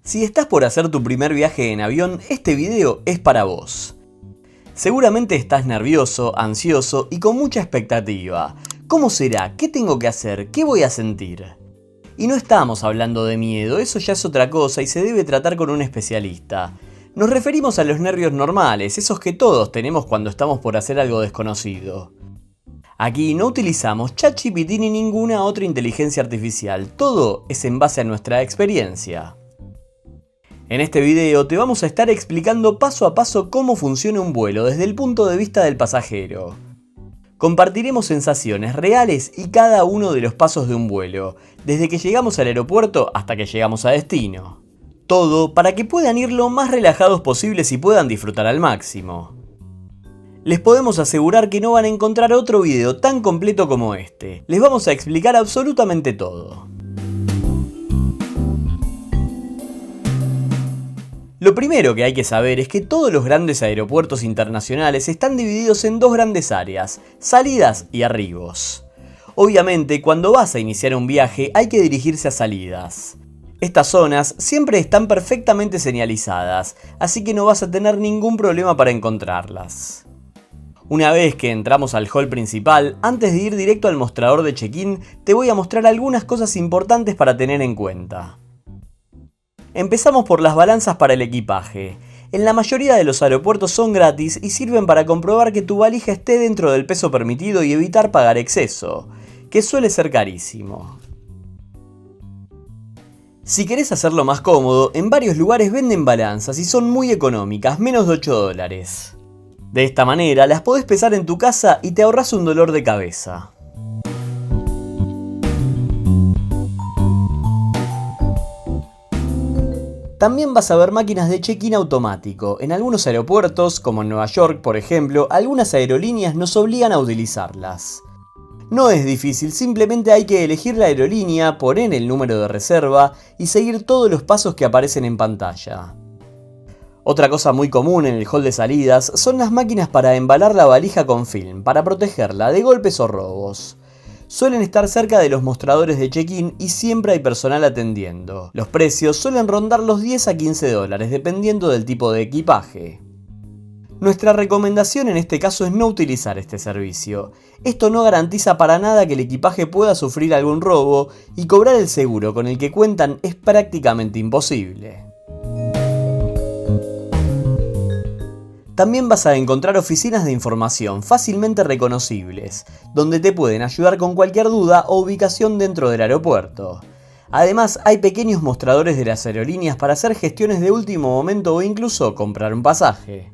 Si estás por hacer tu primer viaje en avión, este video es para vos. Seguramente estás nervioso, ansioso y con mucha expectativa. ¿Cómo será? ¿Qué tengo que hacer? ¿Qué voy a sentir? Y no estamos hablando de miedo, eso ya es otra cosa y se debe tratar con un especialista. Nos referimos a los nervios normales, esos que todos tenemos cuando estamos por hacer algo desconocido. Aquí no utilizamos ChatGPT ni ninguna otra inteligencia artificial, todo es en base a nuestra experiencia. En este video te vamos a estar explicando paso a paso cómo funciona un vuelo desde el punto de vista del pasajero. Compartiremos sensaciones reales y cada uno de los pasos de un vuelo, desde que llegamos al aeropuerto hasta que llegamos a destino. Todo para que puedan ir lo más relajados posibles y puedan disfrutar al máximo. Les podemos asegurar que no van a encontrar otro video tan completo como este. Les vamos a explicar absolutamente todo. Lo primero que hay que saber es que todos los grandes aeropuertos internacionales están divididos en dos grandes áreas, salidas y arribos. Obviamente, cuando vas a iniciar un viaje hay que dirigirse a salidas. Estas zonas siempre están perfectamente señalizadas, así que no vas a tener ningún problema para encontrarlas. Una vez que entramos al hall principal, antes de ir directo al mostrador de check-in, te voy a mostrar algunas cosas importantes para tener en cuenta. Empezamos por las balanzas para el equipaje. En la mayoría de los aeropuertos son gratis y sirven para comprobar que tu valija esté dentro del peso permitido y evitar pagar exceso, que suele ser carísimo. Si querés hacerlo más cómodo, en varios lugares venden balanzas y son muy económicas, menos de $8. De esta manera las podés pesar en tu casa y te ahorras un dolor de cabeza. También vas a ver máquinas de check-in automático. En algunos aeropuertos, como en Nueva York por ejemplo, algunas aerolíneas nos obligan a utilizarlas. No es difícil, simplemente hay que elegir la aerolínea, poner el número de reserva y seguir todos los pasos que aparecen en pantalla. Otra cosa muy común en el hall de salidas son las máquinas para embalar la valija con film, para protegerla de golpes o robos. Suelen estar cerca de los mostradores de check-in y siempre hay personal atendiendo. Los precios suelen rondar los $10 a $15 dependiendo del tipo de equipaje. Nuestra recomendación en este caso es no utilizar este servicio. Esto no garantiza para nada que el equipaje pueda sufrir algún robo y cobrar el seguro con el que cuentan es prácticamente imposible. También vas a encontrar oficinas de información fácilmente reconocibles, donde te pueden ayudar con cualquier duda o ubicación dentro del aeropuerto. Además, hay pequeños mostradores de las aerolíneas para hacer gestiones de último momento o incluso comprar un pasaje.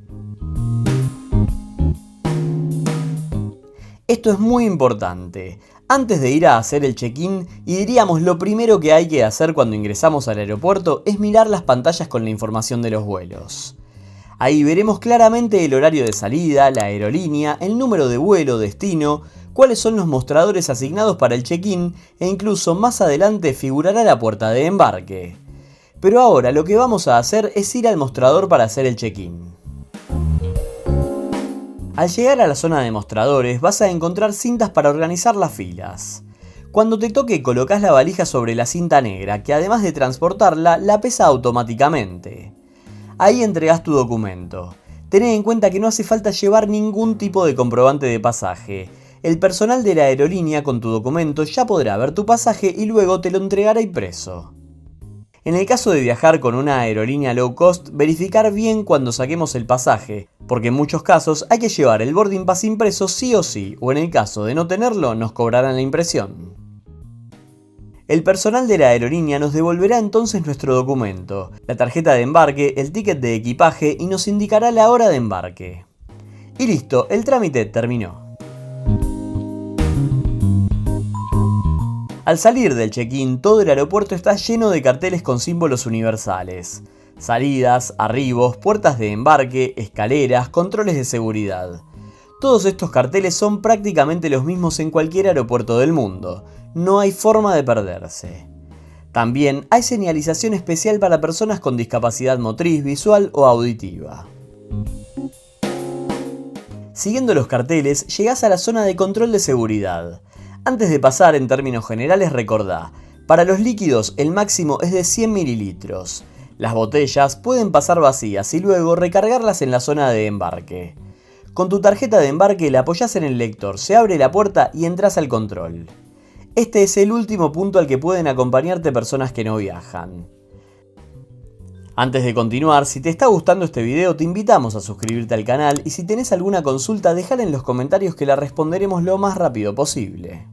Esto es muy importante. Antes de ir a hacer el check-in, y diríamos lo primero que hay que hacer cuando ingresamos al aeropuerto es mirar las pantallas con la información de los vuelos. Ahí veremos claramente el horario de salida, la aerolínea, el número de vuelo, destino, cuáles son los mostradores asignados para el check-in e incluso más adelante figurará la puerta de embarque. Pero ahora lo que vamos a hacer es ir al mostrador para hacer el check-in. Al llegar a la zona de mostradores vas a encontrar cintas para organizar las filas. Cuando te toque colocas la valija sobre la cinta negra que además de transportarla, la pesa automáticamente. Ahí entregas tu documento. Tened en cuenta que no hace falta llevar ningún tipo de comprobante de pasaje. El personal de la aerolínea con tu documento ya podrá ver tu pasaje y luego te lo entregará impreso. En el caso de viajar con una aerolínea low cost, verificar bien cuando saquemos el pasaje, porque en muchos casos hay que llevar el boarding pass impreso sí o sí, o en el caso de no tenerlo nos cobrarán la impresión. El personal de la aerolínea nos devolverá entonces nuestro documento, la tarjeta de embarque, el ticket de equipaje y nos indicará la hora de embarque. Y listo, el trámite terminó. Al salir del check-in, todo el aeropuerto está lleno de carteles con símbolos universales. Salidas, arribos, puertas de embarque, escaleras, controles de seguridad. Todos estos carteles son prácticamente los mismos en cualquier aeropuerto del mundo. No hay forma de perderse. También hay señalización especial para personas con discapacidad motriz, visual o auditiva. Siguiendo los carteles, llegás a la zona de control de seguridad. Antes de pasar, en términos generales, recordá, para los líquidos el máximo es de 100 mililitros. Las botellas pueden pasar vacías y luego recargarlas en la zona de embarque. Con tu tarjeta de embarque la apoyás en el lector, se abre la puerta y entras al control. Este es el último punto al que pueden acompañarte personas que no viajan. Antes de continuar, si te está gustando este video te invitamos a suscribirte al canal y si tenés alguna consulta déjala en los comentarios que la responderemos lo más rápido posible.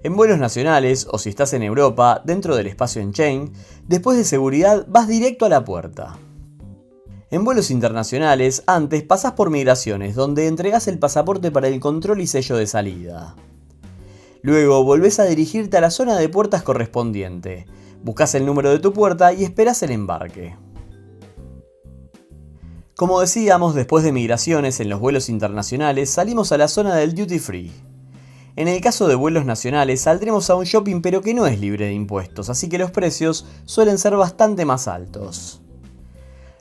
En vuelos nacionales, o si estás en Europa, dentro del espacio en Schengen, después de seguridad vas directo a la puerta. En vuelos internacionales, antes pasás por migraciones, donde entregás el pasaporte para el control y sello de salida. Luego volvés a dirigirte a la zona de puertas correspondiente, buscás el número de tu puerta y esperás el embarque. Como decíamos, después de migraciones en los vuelos internacionales salimos a la zona del duty free. En el caso de vuelos nacionales saldremos a un shopping pero que no es libre de impuestos, así que los precios suelen ser bastante más altos.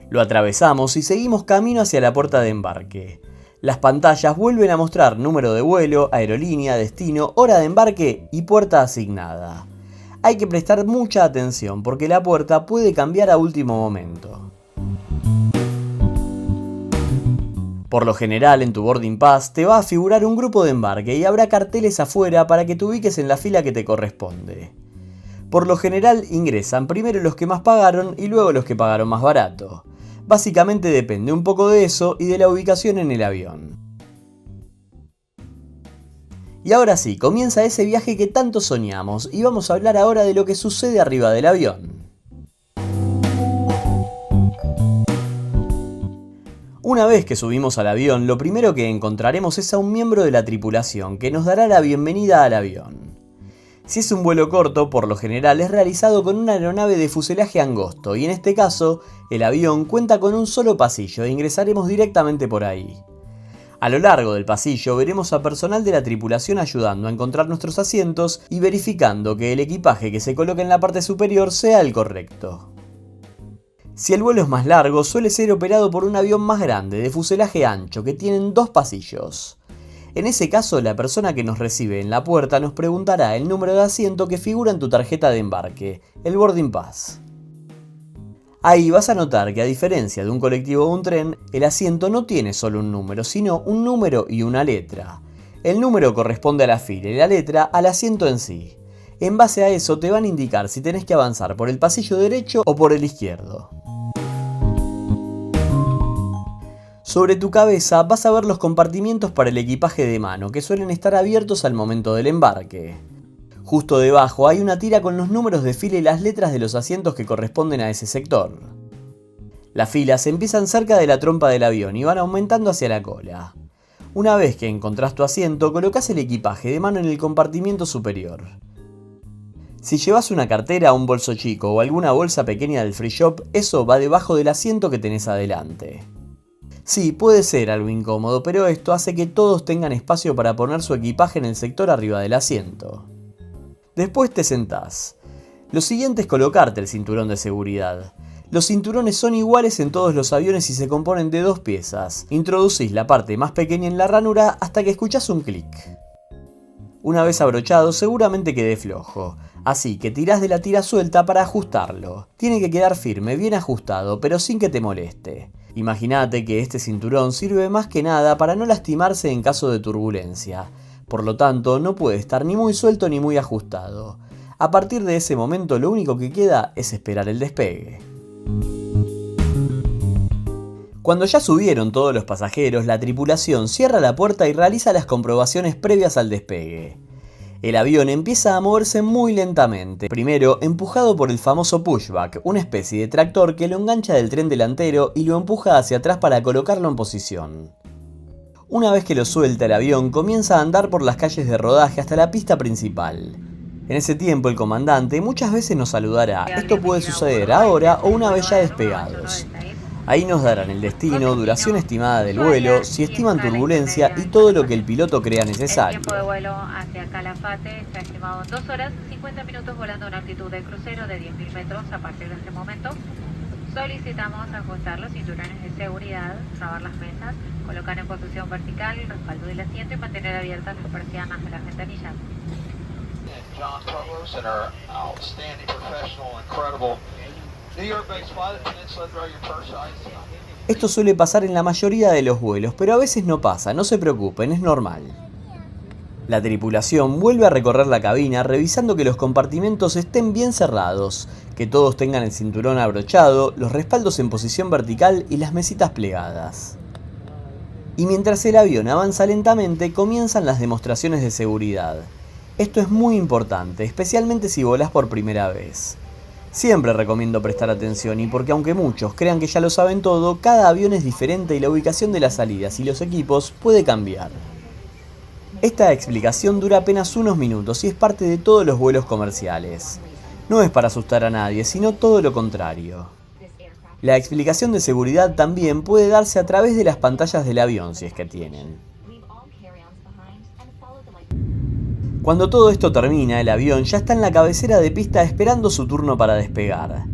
Lo atravesamos y seguimos camino hacia la puerta de embarque. Las pantallas vuelven a mostrar número de vuelo, aerolínea, destino, hora de embarque y puerta asignada. Hay que prestar mucha atención porque la puerta puede cambiar a último momento. Por lo general en tu boarding pass te va a figurar un grupo de embarque y habrá carteles afuera para que te ubiques en la fila que te corresponde. Por lo general ingresan primero los que más pagaron y luego los que pagaron más barato. Básicamente depende un poco de eso y de la ubicación en el avión. Y ahora sí, comienza ese viaje que tanto soñamos y vamos a hablar ahora de lo que sucede arriba del avión. Una vez que subimos al avión, lo primero que encontraremos es a un miembro de la tripulación que nos dará la bienvenida al avión. Si es un vuelo corto, por lo general es realizado con una aeronave de fuselaje angosto y en este caso, el avión cuenta con un solo pasillo e ingresaremos directamente por ahí. A lo largo del pasillo veremos a personal de la tripulación ayudando a encontrar nuestros asientos y verificando que el equipaje que se coloca en la parte superior sea el correcto. Si el vuelo es más largo, suele ser operado por un avión más grande, de fuselaje ancho, que tienen dos pasillos. En ese caso, la persona que nos recibe en la puerta nos preguntará el número de asiento que figura en tu tarjeta de embarque, el boarding pass. Ahí vas a notar que a diferencia de un colectivo o un tren, el asiento no tiene solo un número, sino un número y una letra. El número corresponde a la fila y la letra al asiento en sí. En base a eso te van a indicar si tenés que avanzar por el pasillo derecho o por el izquierdo. Sobre tu cabeza vas a ver los compartimientos para el equipaje de mano, que suelen estar abiertos al momento del embarque. Justo debajo hay una tira con los números de fila y las letras de los asientos que corresponden a ese sector. Las filas empiezan cerca de la trompa del avión y van aumentando hacia la cola. Una vez que encontrás tu asiento, colocas el equipaje de mano en el compartimiento superior. Si llevas una cartera, un bolso chico o alguna bolsa pequeña del free shop, eso va debajo del asiento que tenés adelante. Sí, puede ser algo incómodo, pero esto hace que todos tengan espacio para poner su equipaje en el sector arriba del asiento. Después te sentás. Lo siguiente es colocarte el cinturón de seguridad. Los cinturones son iguales en todos los aviones y se componen de dos piezas. Introducís la parte más pequeña en la ranura hasta que escuchás un clic. Una vez abrochado seguramente quede flojo, así que tirás de la tira suelta para ajustarlo. Tiene que quedar firme, bien ajustado, pero sin que te moleste. Imagínate que este cinturón sirve más que nada para no lastimarse en caso de turbulencia. Por lo tanto, no puede estar ni muy suelto ni muy ajustado. A partir de ese momento lo único que queda es esperar el despegue. Cuando ya subieron todos los pasajeros, la tripulación cierra la puerta y realiza las comprobaciones previas al despegue. El avión empieza a moverse muy lentamente, primero empujado por el famoso pushback, una especie de tractor que lo engancha del tren delantero y lo empuja hacia atrás para colocarlo en posición. Una vez que lo suelta el avión, comienza a andar por las calles de rodaje hasta la pista principal. En ese tiempo el comandante muchas veces nos saludará, esto puede suceder ahora o una vez ya despegados. Ahí nos darán el destino, duración estimada del vuelo, si estiman turbulencia y todo lo que el piloto crea necesario. El tiempo de vuelo hacia Calafate está estimado en 2 horas, 50 minutos volando a una altitud de crucero de 10.000 metros. A partir de este momento solicitamos ajustar los cinturones de seguridad, trabar las mesas, colocar en posición vertical el respaldo del asiento y mantener abiertas las persianas de las ventanillas. John Provost and our outstanding professional, incredible New York-based pilot, Peninsula Throw Your Purse Ice. Esto suele pasar en la mayoría de los vuelos, pero a veces no pasa, no se preocupen, es normal. La tripulación vuelve a recorrer la cabina revisando que los compartimentos estén bien cerrados, que todos tengan el cinturón abrochado, los respaldos en posición vertical y las mesitas plegadas. Y mientras el avión avanza lentamente, comienzan las demostraciones de seguridad. Esto es muy importante, especialmente si volás por primera vez. Siempre recomiendo prestar atención y porque aunque muchos crean que ya lo saben todo, cada avión es diferente y la ubicación de las salidas y los equipos puede cambiar. Esta explicación dura apenas unos minutos y es parte de todos los vuelos comerciales. No es para asustar a nadie, sino todo lo contrario. La explicación de seguridad también puede darse a través de las pantallas del avión si es que tienen. Cuando todo esto termina, el avión ya está en la cabecera de pista esperando su turno para despegar.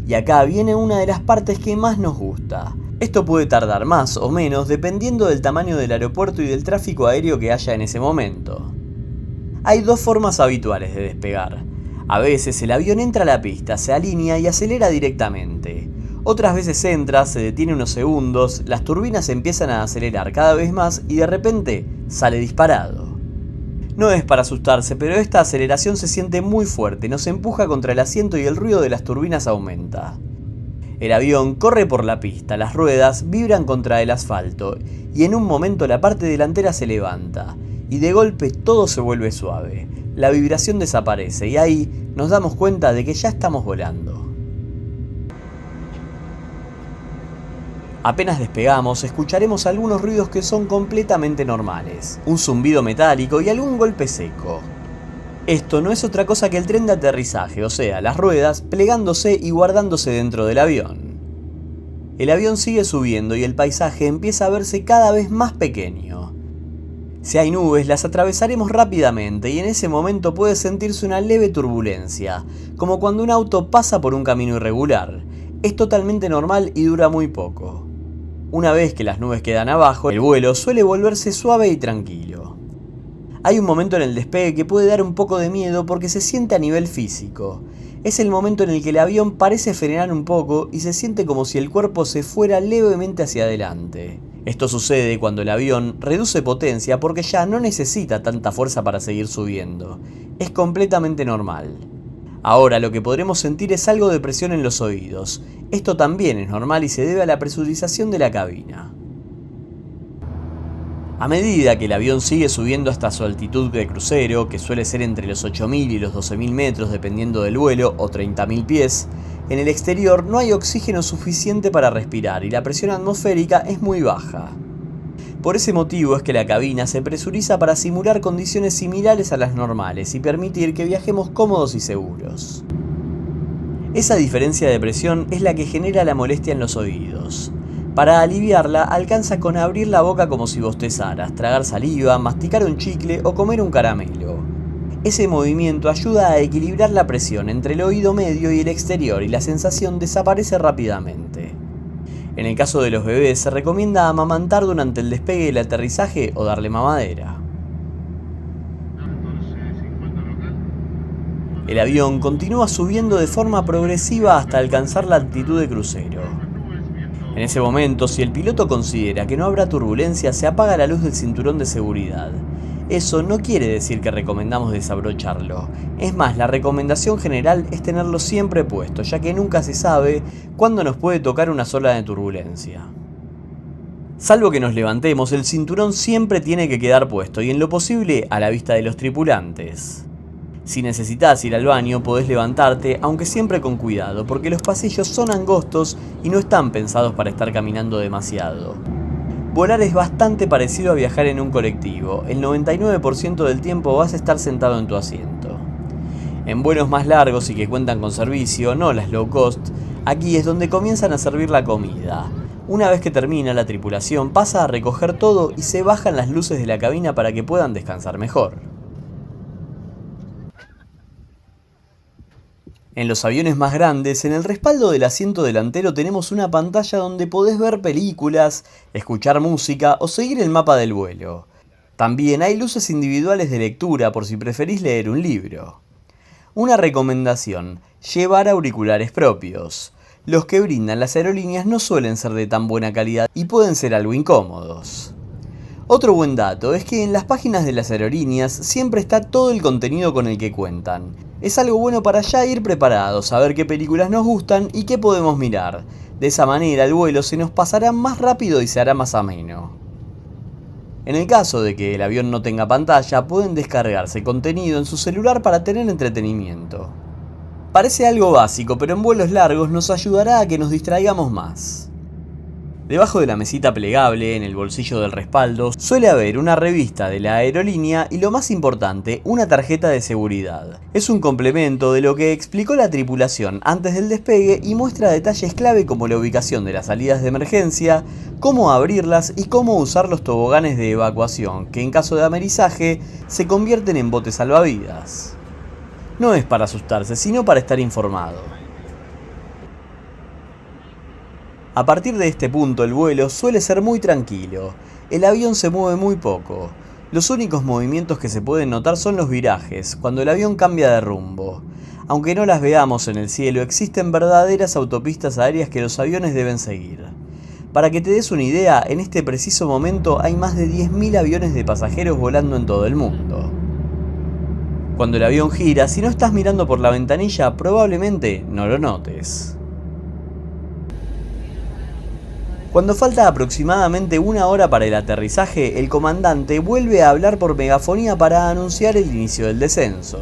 Y acá viene una de las partes que más nos gusta. Esto puede tardar más o menos dependiendo del tamaño del aeropuerto y del tráfico aéreo que haya en ese momento. Hay dos formas habituales de despegar. A veces el avión entra a la pista, se alinea y acelera directamente. Otras veces entra, se detiene unos segundos, las turbinas empiezan a acelerar cada vez más y de repente sale disparado. No es para asustarse, pero esta aceleración se siente muy fuerte, nos empuja contra el asiento y el ruido de las turbinas aumenta. El avión corre por la pista, las ruedas vibran contra el asfalto y en un momento la parte delantera se levanta y de golpe todo se vuelve suave. La vibración desaparece y ahí nos damos cuenta de que ya estamos volando. Apenas despegamos, escucharemos algunos ruidos que son completamente normales, un zumbido metálico y algún golpe seco. Esto no es otra cosa que el tren de aterrizaje, o sea, las ruedas plegándose y guardándose dentro del avión. El avión sigue subiendo y el paisaje empieza a verse cada vez más pequeño. Si hay nubes, las atravesaremos rápidamente y en ese momento puede sentirse una leve turbulencia, como cuando un auto pasa por un camino irregular. Es totalmente normal y dura muy poco. Una vez que las nubes quedan abajo, el vuelo suele volverse suave y tranquilo. Hay un momento en el despegue que puede dar un poco de miedo porque se siente a nivel físico. Es el momento en el que el avión parece frenar un poco y se siente como si el cuerpo se fuera levemente hacia adelante. Esto sucede cuando el avión reduce potencia porque ya no necesita tanta fuerza para seguir subiendo. Es completamente normal. Ahora lo que podremos sentir es algo de presión en los oídos. Esto también es normal y se debe a la presurización de la cabina. A medida que el avión sigue subiendo hasta su altitud de crucero, que suele ser entre los 8.000 y los 12.000 metros dependiendo del vuelo, o 30.000 pies, en el exterior no hay oxígeno suficiente para respirar y la presión atmosférica es muy baja. Por ese motivo es que la cabina se presuriza para simular condiciones similares a las normales y permitir que viajemos cómodos y seguros. Esa diferencia de presión es la que genera la molestia en los oídos. Para aliviarla, alcanza con abrir la boca como si bostezaras, tragar saliva, masticar un chicle o comer un caramelo. Ese movimiento ayuda a equilibrar la presión entre el oído medio y el exterior y la sensación desaparece rápidamente. En el caso de los bebés se recomienda amamantar durante el despegue y el aterrizaje o darle mamadera. El avión continúa subiendo de forma progresiva hasta alcanzar la altitud de crucero. En ese momento, si el piloto considera que no habrá turbulencia, se apaga la luz del cinturón de seguridad. Eso no quiere decir que recomendamos desabrocharlo. Es más, la recomendación general es tenerlo siempre puesto, ya que nunca se sabe cuándo nos puede tocar una ola de turbulencia. Salvo que nos levantemos, el cinturón siempre tiene que quedar puesto y en lo posible a la vista de los tripulantes. Si necesitas ir al baño, podés levantarte, aunque siempre con cuidado, porque los pasillos son angostos y no están pensados para estar caminando demasiado. Volar es bastante parecido a viajar en un colectivo, el 99% del tiempo vas a estar sentado en tu asiento. En vuelos más largos y que cuentan con servicio, no las low cost, aquí es donde comienzan a servir la comida. Una vez que termina, la tripulación pasa a recoger todo y se bajan las luces de la cabina para que puedan descansar mejor. En los aviones más grandes, en el respaldo del asiento delantero tenemos una pantalla donde podés ver películas, escuchar música o seguir el mapa del vuelo. También hay luces individuales de lectura por si preferís leer un libro. Una recomendación: llevar auriculares propios. Los que brindan las aerolíneas no suelen ser de tan buena calidad y pueden ser algo incómodos. Otro buen dato es que en las páginas de las aerolíneas siempre está todo el contenido con el que cuentan. Es algo bueno para ya ir preparados, saber qué películas nos gustan y qué podemos mirar. De esa manera el vuelo se nos pasará más rápido y se hará más ameno. En el caso de que el avión no tenga pantalla, pueden descargarse contenido en su celular para tener entretenimiento. Parece algo básico, pero en vuelos largos nos ayudará a que nos distraigamos más. Debajo de la mesita plegable, en el bolsillo del respaldo, suele haber una revista de la aerolínea y, lo más importante, una tarjeta de seguridad. Es un complemento de lo que explicó la tripulación antes del despegue y muestra detalles clave como la ubicación de las salidas de emergencia, cómo abrirlas y cómo usar los toboganes de evacuación, que en caso de amerizaje se convierten en botes salvavidas. No es para asustarse, sino para estar informado. A partir de este punto el vuelo suele ser muy tranquilo. El avión se mueve muy poco. Los únicos movimientos que se pueden notar son los virajes, cuando el avión cambia de rumbo. Aunque no las veamos en el cielo, existen verdaderas autopistas aéreas que los aviones deben seguir. Para que te des una idea, en este preciso momento hay más de 10.000 aviones de pasajeros volando en todo el mundo. Cuando el avión gira, si no estás mirando por la ventanilla, probablemente no lo notes. Cuando falta aproximadamente una hora para el aterrizaje, el comandante vuelve a hablar por megafonía para anunciar el inicio del descenso.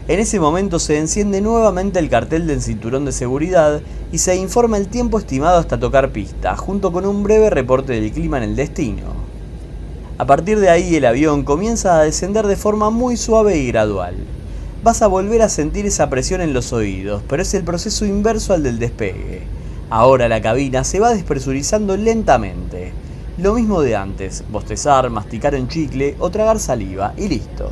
En ese momento se enciende nuevamente el cartel del cinturón de seguridad y se informa el tiempo estimado hasta tocar pista, junto con un breve reporte del clima en el destino. A partir de ahí el avión comienza a descender de forma muy suave y gradual. Vas a volver a sentir esa presión en los oídos, pero es el proceso inverso al del despegue. Ahora la cabina se va despresurizando lentamente. Lo mismo de antes, bostezar, masticar un chicle o tragar saliva y listo.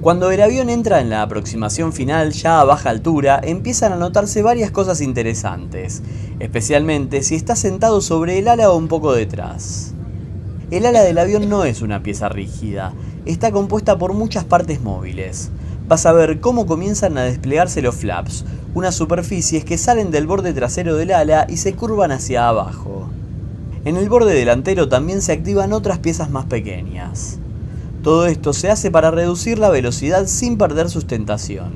Cuando el avión entra en la aproximación final ya a baja altura, empiezan a notarse varias cosas interesantes, especialmente si está sentado sobre el ala o un poco detrás. El ala del avión no es una pieza rígida, está compuesta por muchas partes móviles. Vas a ver cómo comienzan a desplegarse los flaps, unas superficies que salen del borde trasero del ala y se curvan hacia abajo. En el borde delantero también se activan otras piezas más pequeñas. Todo esto se hace para reducir la velocidad sin perder sustentación.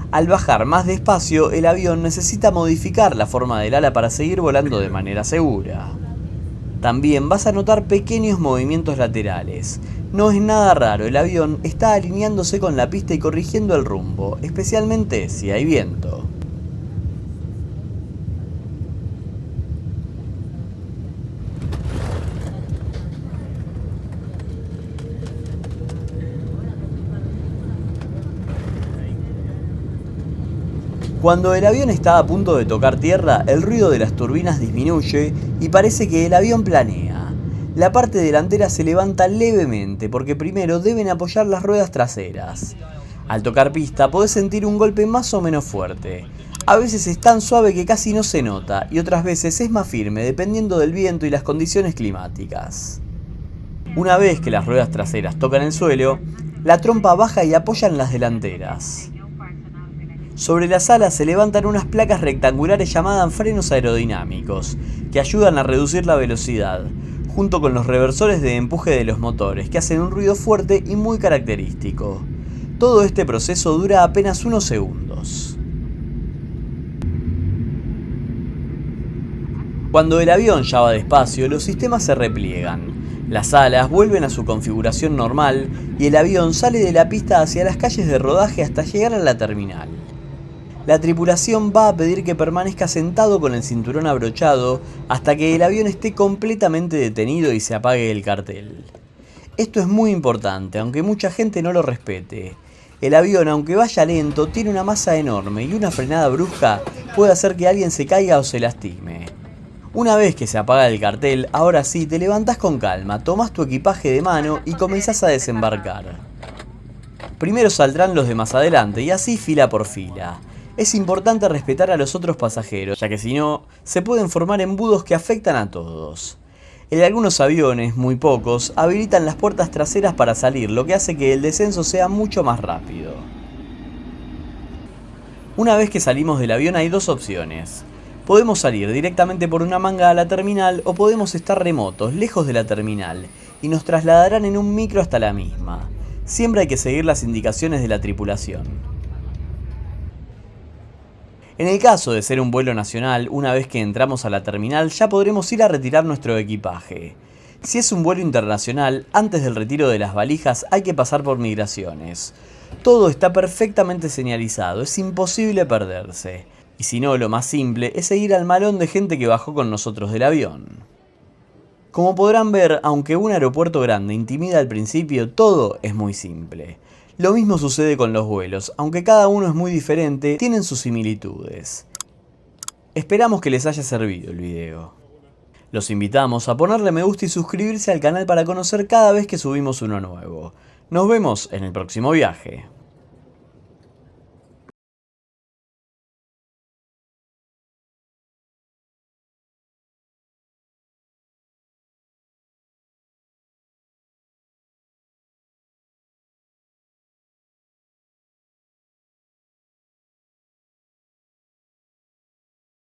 Al bajar más despacio, el avión necesita modificar la forma del ala para seguir volando de manera segura. También vas a notar pequeños movimientos laterales. No es nada raro, el avión está alineándose con la pista y corrigiendo el rumbo, especialmente si hay viento. Cuando el avión está a punto de tocar tierra, el ruido de las turbinas disminuye y parece que el avión planea. La parte delantera se levanta levemente porque primero deben apoyar las ruedas traseras. Al tocar pista podés sentir un golpe más o menos fuerte. A veces es tan suave que casi no se nota y otras veces es más firme dependiendo del viento y las condiciones climáticas. Una vez que las ruedas traseras tocan el suelo, la trompa baja y apoyan las delanteras. Sobre las alas se levantan unas placas rectangulares llamadas frenos aerodinámicos, que ayudan a reducir la velocidad, junto con los reversores de empuje de los motores, que hacen un ruido fuerte y muy característico. Todo este proceso dura apenas unos segundos. Cuando el avión ya va despacio, los sistemas se repliegan. Las alas vuelven a su configuración normal y el avión sale de la pista hacia las calles de rodaje hasta llegar a la terminal. La tripulación va a pedir que permanezca sentado con el cinturón abrochado hasta que el avión esté completamente detenido y se apague el cartel. Esto es muy importante, aunque mucha gente no lo respete. El avión, aunque vaya lento, tiene una masa enorme y una frenada brusca puede hacer que alguien se caiga o se lastime. Una vez que se apaga el cartel, ahora sí te levantás con calma, tomás tu equipaje de mano y comenzás a desembarcar. Primero saldrán los de más adelante y así fila por fila. Es importante respetar a los otros pasajeros, ya que si no, se pueden formar embudos que afectan a todos. En algunos aviones, muy pocos, habilitan las puertas traseras para salir, lo que hace que el descenso sea mucho más rápido. Una vez que salimos del avión hay dos opciones. Podemos salir directamente por una manga a la terminal o podemos estar remotos, lejos de la terminal, y nos trasladarán en un micro hasta la misma. Siempre hay que seguir las indicaciones de la tripulación. En el caso de ser un vuelo nacional, una vez que entramos a la terminal ya podremos ir a retirar nuestro equipaje. Si es un vuelo internacional, antes del retiro de las valijas hay que pasar por migraciones. Todo está perfectamente señalizado, es imposible perderse. Y si no, lo más simple es seguir al malón de gente que bajó con nosotros del avión. Como podrán ver, aunque un aeropuerto grande intimida al principio, todo es muy simple. Lo mismo sucede con los vuelos, aunque cada uno es muy diferente, tienen sus similitudes. Esperamos que les haya servido el video. Los invitamos a ponerle me gusta y suscribirse al canal para conocer cada vez que subimos uno nuevo. Nos vemos en el próximo viaje.